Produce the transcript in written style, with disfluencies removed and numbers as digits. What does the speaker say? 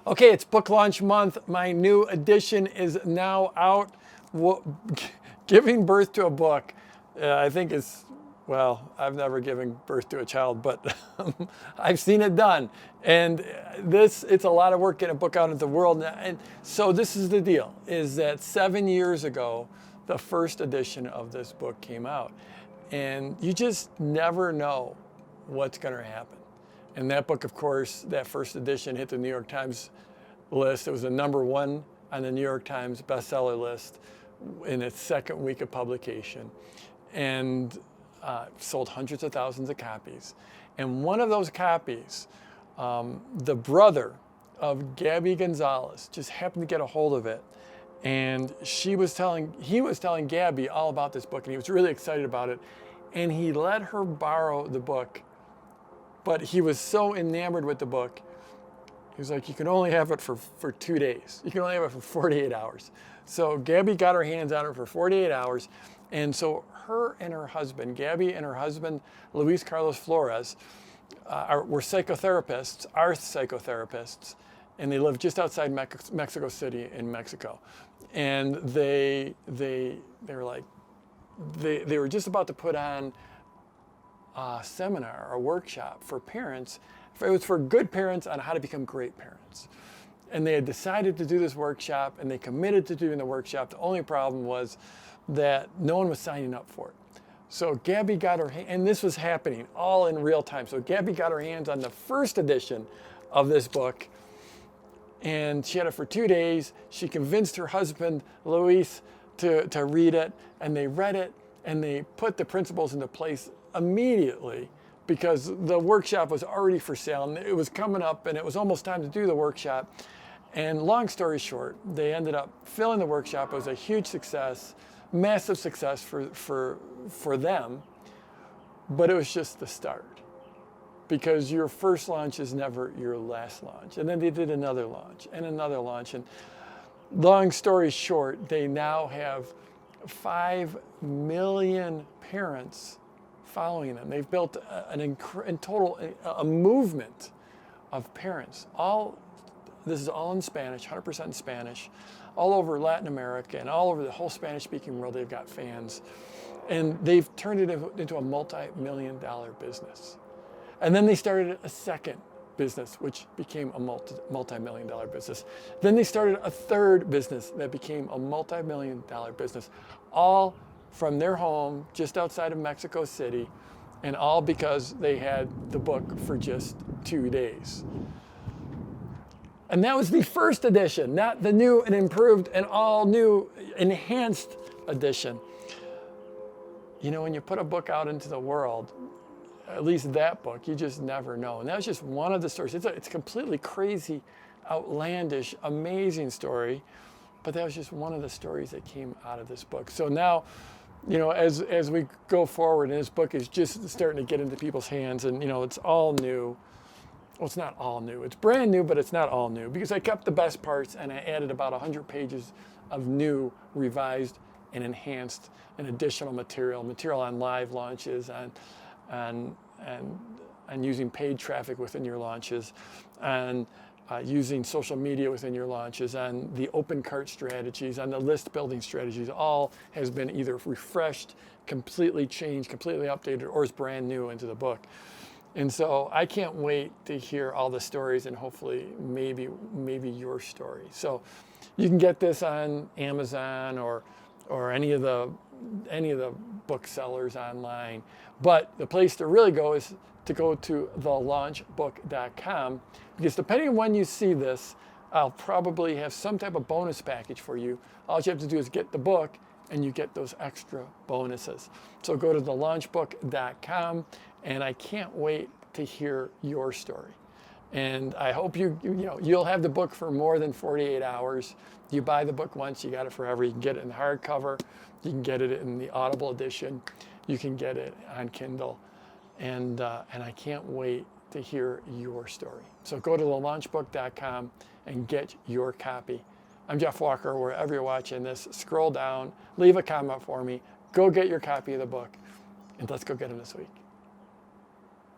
Okay, it's book launch month. My new edition is now out. Giving birth to a book, I think is, well, I've never given birth to a child, but I've seen it done. And it's a lot of work getting a book out into the world. And so this is the deal, is that 7 years ago, the first edition of this book came out. And you just never know what's going to happen. And that book, of course, that first edition hit the New York Times list. It was the #1 on the New York Times bestseller list in its second week of publication, and sold hundreds of thousands of copies. And one of those copies, the brother of Gaby Gonzalez just happened to get a hold of it. And he was telling Gaby all about this book, and he was really excited about it. And he let her borrow the book. But he was so enamored with the book, he was like, you can only have it for 2 days. You can only have it for 48 hours. So Gaby got her hands on it for 48 hours. And so her and her husband, Gaby and her husband, Luis Flores, were psychotherapists, are psychotherapists, and they live just outside Mexico City in Mexico. And they were like, they were just about to put on a seminar, a workshop for parents. It was for good parents on how to become great parents. And they had decided to do this workshop, and they committed to doing the workshop. The only problem was that no one was signing up for it. So Gaby got her, and this was happening all in real time. So Gaby got her hands on the first edition of this book, and she had it for 2 days. She convinced her husband, Luis, to read it, and they read it, and they put the principles into place immediately, because the workshop was already for sale and it was coming up and it was almost time to do the workshop. And long story short, they ended up filling the workshop. It was a huge success, massive success for them, but it was just the start, because your first launch is never your last launch. And then they did another launch and another launch. And long story short, they now have 5 million parents following them. They've built a movement of parents. This is all in Spanish, 100% in Spanish, all over Latin America and all over the whole Spanish-speaking world. They've got fans, and they've turned it into a multi-million-dollar business. And then they started a second business, which became a multi-million-dollar business. Then they started a third business that became a multi-million-dollar business, all from their home just outside of Mexico City, and all because they had the book for just 2 days. And that was the first edition, not the new and improved and all new enhanced edition. You know, when you put a book out into the world, at least that book, you just never know. And that was just one of the stories. It's a completely crazy, outlandish, amazing story, but that was just one of the stories that came out of this book. So now, you know, as we go forward, and this book is just starting to get into people's hands, and, you know, it's all new. Well, it's not all new. It's brand new, but it's not all new, because I kept the best parts and I added about 100 pages of new, revised, and enhanced and additional material on live launches, and using paid traffic within your launches, and using social media within your launches, and the open cart strategies, and the list building strategies. All has been either refreshed, completely changed, completely updated, or is brand new into the book. And so I can't wait to hear all the stories, and hopefully maybe your story. So you can get this on Amazon or any of the booksellers online. But the place to really go is to go to thelaunchbook.com, because depending on when you see this, I'll probably have some type of bonus package for you. All you have to do is get the book, and you get those extra bonuses. So go to thelaunchbook.com, and I can't wait to hear your story. And I hope you'll have the book for more than 48 hours. You buy the book once, you got it forever. You can get it in hardcover, you can get it in the Audible edition, you can get it on Kindle, and I can't wait to hear your story. So go to thelaunchbook.com and get your copy. I'm Jeff Walker. Wherever you're watching this, scroll down, leave a comment for me, go get your copy of the book, and let's go get them this week.